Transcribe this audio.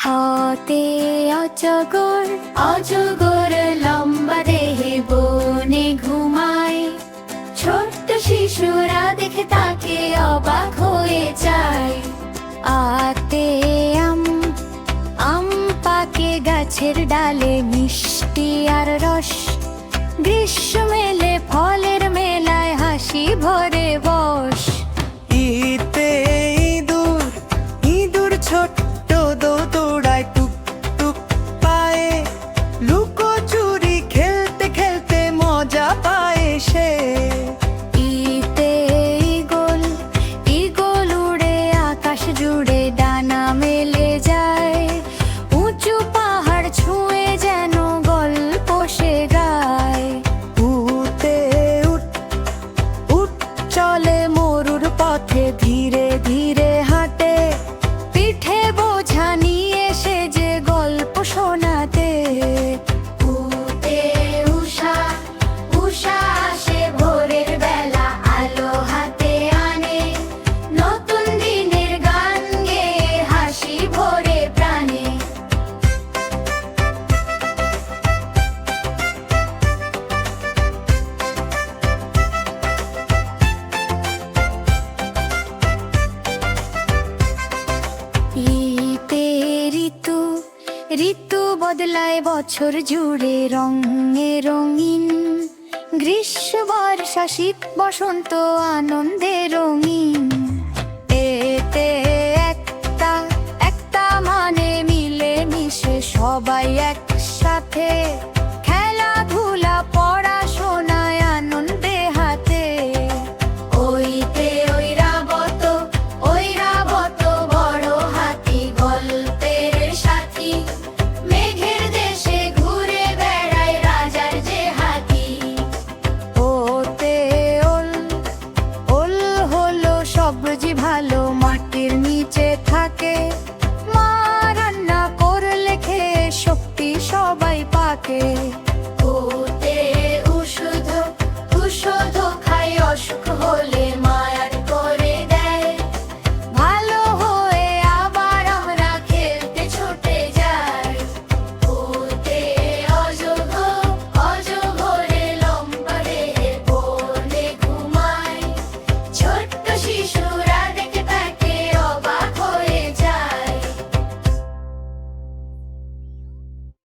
হাতে অজগর, অজগর লম্বা দেহে বনে ঘুমায়। ছোট্ট শিশুরা দেখে তাকে অবাক হয়ে যায়। আতে আম, আম পাকে গাছের ডালে মিষ্টি আর রস। গ্রীষ্ম এলে ফলের মেলায় হাসি ভরে বস। ইতে ইঁদুর, ইঁদুর ছোট্ট দৌড়ায় টুক টুক পায়ে। লুকোচুরি খেলতে খেলতে মজা পায় সে। ইতে ঈগল, ঈগল উড়ে আকাশ জুড়ে ডানা মেলে যায়। উঁচু পাহাড় ছুঁয়ে যেন গল্প সে গায়। উতে উঠ, উঠ চলে মরুর পথে ধীরে ধীরে হাঁটে। পিঠে বোঝা নিয়ে সে যে গল্প শোনাতে। উতে উষা, উষা আসে ভোরের বেলা আলো হাতে আনে। নতুন দিনের গান গেয়ে হাসি ভরে প্রাণে। ইতে ঋতু, ঋতু বদলায় বছর জুড়ে রঙে রঙিন। গ্রীষ্ম বর্ষা শীত বসন্ত আনন্দে রঙিন। এতে একটা, একটা মানে মিলে মিশে সবাই একসাথে। খেলাধুলা পড়াশোনায় আনন্দে হাতে। ওইতে ঐরাবত, ঐরাবত বড় হাতি গল্পের সাথী। মেঘের দেশে ঘুরে বেড়ায় রাজার যে হাতি। ওতে ওল, ওল হলো সবজি ভালো